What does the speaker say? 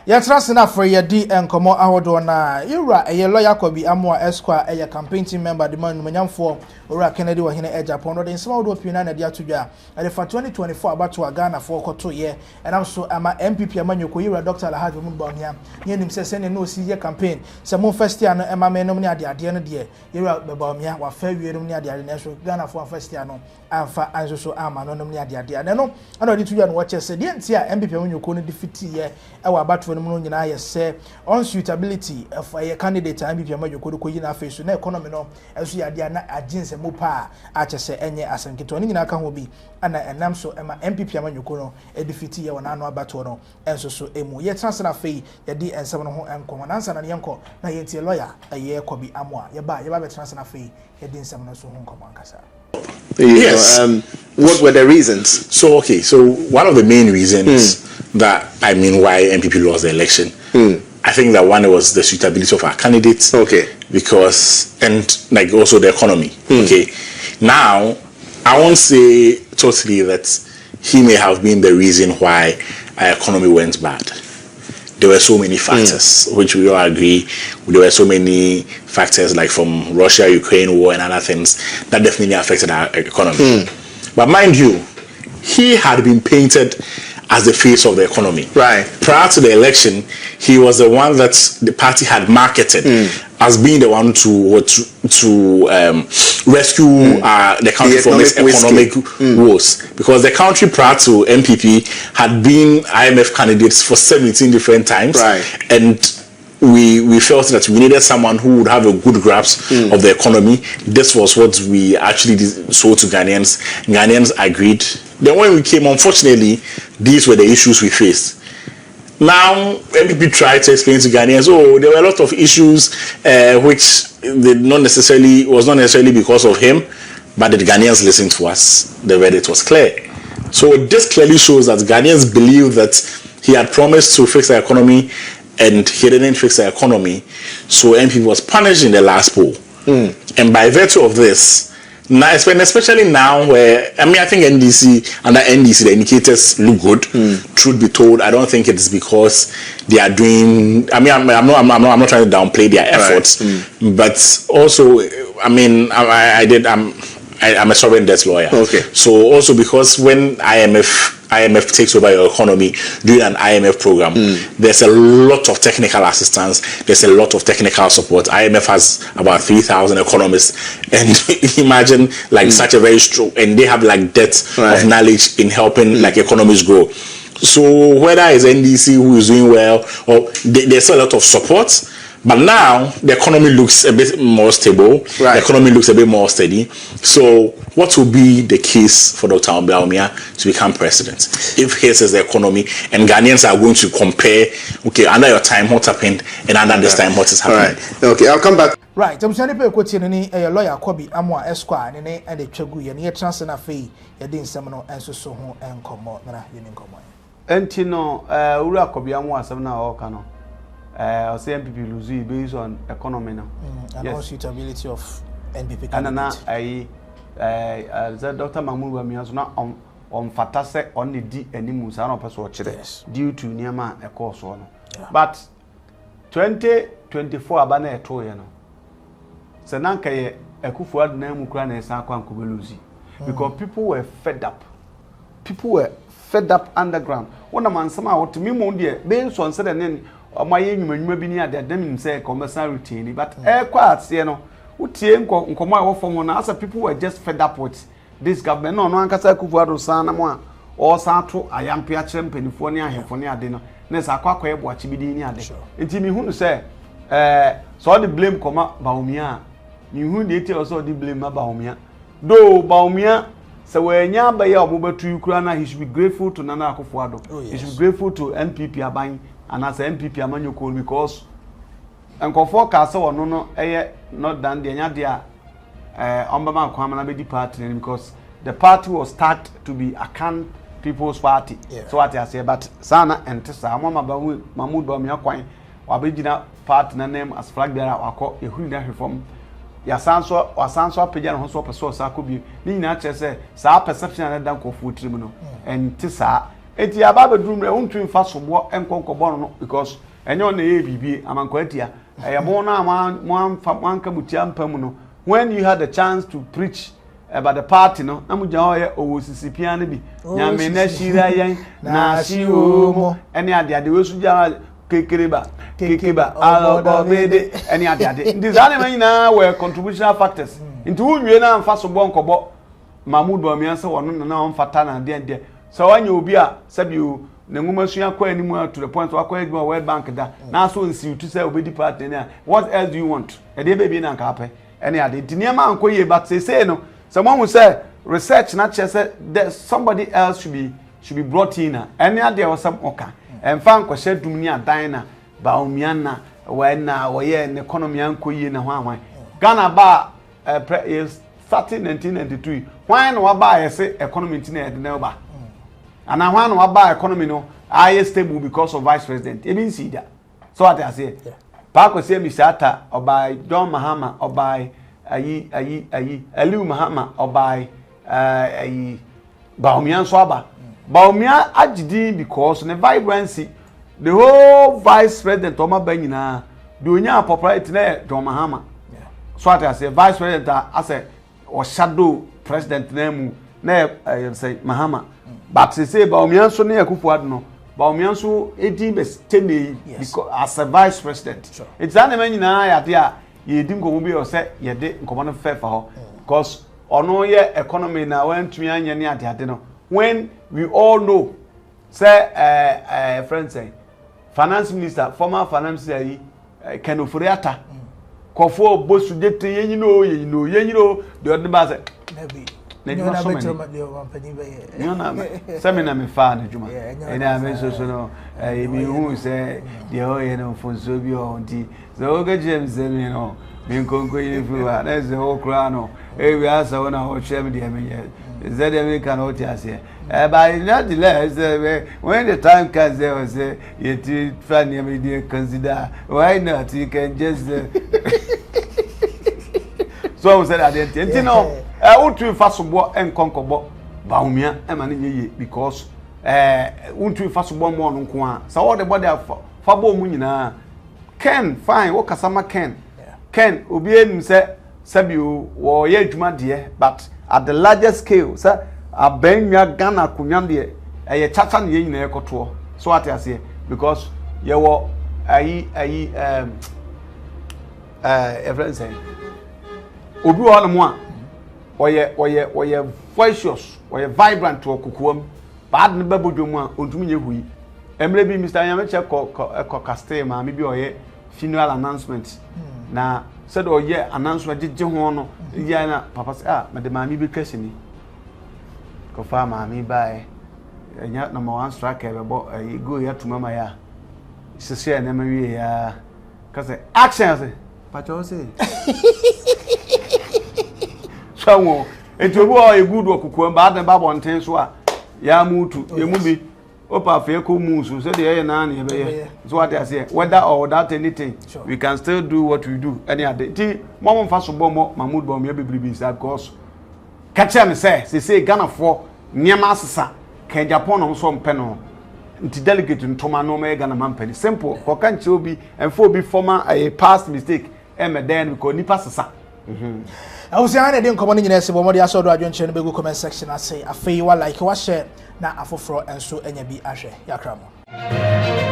Yetrans na for ye di enkomo ahodo na yura eye lawyer Kobi Amwa Esquire eye campaign team member the man manyamfo ora Kennedy wa hene Agyapong no den sama do pina na dia tudwa e for 2024 abato Ghana for koto ye and so ama NPP amanyoko yura Dr. Alhaji Bawumia ne nim se ne no si ye campaign se mo first year no ema menom ne ade no de yura Bawumia wa fa wie no ne ade na so Ghana for first year no amfa anso so ama no ne ade na no ana di tudwa no wache se de ntia NPP amanyoko no defeat ye e wa abato no mu nyina ye se unsuitability of a candidate NPP amanyoko ko yina face na economy no enso ya de na aginse mo pa a chese enye asanketo ni nyina ka ho bi ana enam so ema NPP amanyoko no e defeat ye wona no abato no enso so emu ye transfer fei ye di ensem no ho enko na nsa na yenko na ye tie lawyer aye Kobi Amwa ye ba be transfer fei ye di ensem no so ho nkomo ankasa. Yes. What were the reasons? So one of the main reasons that why NPP lost the election, I think that one was the suitability of our candidates. Okay. Because and like also the economy. Okay. Now I won't say totally that he may have been the reason why our economy went bad. There were so many factors, which we all agree. There were so many factors, like from Russia-Ukraine war and other things, that definitely affected our economy. But mind you, he had been painted as the face of the economy. Right. Prior to the election, he was the one that the party had marketed as being the one to rescue the country from its economic woes. Because the country prior to NPP had been IMF candidates for 17 different times. Right. And we felt that we needed someone who would have a good grasp of the economy. This was what we actually sold to Ghanaians. Ghanaians agreed. Then when we came, unfortunately, these were the issues we faced. Now, NPP tried to explain to Ghanaians, there were a lot of issues which was not necessarily because of him, but the Ghanaians listened to us. The verdict was clear. So this clearly shows that Ghanaians believe that he had promised to fix the economy and he didn't fix the economy. So NPP was punished in the last poll. And by virtue of this, now, especially now where, I think NDC, under NDC, the indicators look good. Truth be told, I don't think it's because they are doing, I'm not trying to downplay their efforts, but also, I'm a sovereign debt lawyer. Okay. So also because when IMF takes over your economy during an IMF program, there's a lot of technical assistance, there's a lot of technical support. IMF has about 3,000 economists, and imagine such a very strong, and they have depth of knowledge in helping economies grow. So whether it's NDC who is doing well, or there's a lot of support. But now the economy looks a bit more stable. Right. The economy looks a bit more steady. So what will be the case for Dr. Bawumia to become president? If his is the economy and Ghanaians are going to compare, under your time what happened and under this time what is happening. Right. Okay, I'll come back. Right. I'm saying people quote ni lawyer Kobi Amwa Esquire ne and the chegu ye ne transfer na fee ye din semino enso so ho enkomo na ye ni enkomo. Enti no ura Kobi Amwa asem na o ka no. Or say NPP lose based on economy now. And unsuitability of NPP. And Dr. Mahmoud Bawumia is not on fatase on the D any musa no person watch due to Niama a course one. But 2024 abana eto ye no. Senanka ye Ekufuad na mukra na esa kwa nkubeluzi. Because people were fed up. People were fed up underground. One man sama what me mo de based on said and my nyuma bi ni ade dem say commercial routine but quite no utie nkomo a wofo na as people were just fed up with this government no ankasa Kufuado sana mo a o san to ayampe a kire mpanifo ne ahefo ne ade no na sa akwa ebo achi bi ni ade enti mi hunu say so the blame koma Bawumia mi hunu de eti also the blame Bawumia do Bawumia so when ya ba ya obobetu kura na he should be grateful to Nana Kufuado. He should be grateful to NPP aban and as NPP amanyoko because nkofo ka se wono no not done the nya dia ombama kwama na be di party because the party was start to be Akan People's Party. So what I say but sana entesa amama Mahmoud Bawumia kwan wabegina party na name as flag bearer akọ ehuri na reform ya sanso apagya no so person sa ko bi ni nyina kire say sa perception na dan kofo tirim no entesa eti aba bedrum re untu mfa sobo enkonkobon no because enyo na ye bibi amanko atia eyebo na manka mutia mpam no when you had the chance to preach about the party no amuja oye owosisi pia ne bi nyame na shira yen na shi omo ene ade we suja kekeba alobede ene ade ndizane manyina were contributional factors into unwie na mfa sobo nkobo Mahmoud Bawumia se wono na onfata na de so wanya obi a sabi ne nguma sua kwa animu to the point so akwa eduma World Bank da na so nsi utu say obedi party na what else do you want e dey baby na nka ape ene ade tinema anko ye but say no someone will say research na che say somebody else should be brought in ene ade o sam oka emfa nko hye dum ni adan na Bawumia na we ye ne economy anko ye na hwan Ghana ba is starting 1993 why no ba yes economy tin e de na ba and now one about economy no I stable because of vice president. You mean see that? So what I say? Park say Shatta or by John Mahama or by Aliu Mahama or by Bawumia Swaba. Bawumia agidi because the vibrancy the whole vice president Toma Benina doing propriety there John Mahama. So what I say vice president I say or shadow president name say Mahama. But they say Bawumia so near Kufuad no. Bawumia so 18 because as a vice president. Sure. It's an man na ya ye dim ko bi o say ye de nkomo fair for her because ono ye economy na wan tumi anya ni ade no. When we all know say friend say finance minister former finance minister Ken Oforiata Kofi bosu dete ye know the other ba say maybe na so semina me fa na juma ina me so no mi hu se de o ye no fonso bi o nti so ga James me no mi konko ye fu na ze o kra no we asa wona o chem de me ye ze de me kan o ti ase but not the less when the time comes there was you to find me de consider why not you can just so we said that no untu fasobo enkonkobo Bawumia e ma ne because untu fasobo mo no nko a so all the body fa bo mu nyina Ken fine wo kasama Ken obi enim se sabi wo ye adwuma de but at the larger scale say abenwa Ghana kunwa de ye chacha ne nyina ekoto so what I say because ye wo everyone say obi wo no mo a oye voicious oye vibrant to okukuam bad ne babodwom a ontumi nye huyi emre bi Mr. Yameche ko castle ma me bi oye funeral announcement na said oye announcement jeje ho no ya na papa say me de ma mi bi kwesini ko fa ma mi bae enya number 1 striker be bo go ya tumama ya sese na ma wie ya ka say action say pacho say Sawo etobu o egudu okukuo ba adan ba bonten so a ya mutu emu bi opa fe ko musu so de na na be ye so what I say whether or without anything sure. We can still do what we do any other ti mom fa so bomo Mahmoud Bawumia bebribi say because catch me say Ghana for niam asesa ka Agyapong no so mpe no nti delegate ntoma no me Ghana man pedi simple ko kan che obi enfo obi former a past mistake e me den because nipa sesa I was saying, I didn't come on in the body. I saw the adventure in the comment section. I say, I feel like you share na afofro and so any be ashe. Yakramo.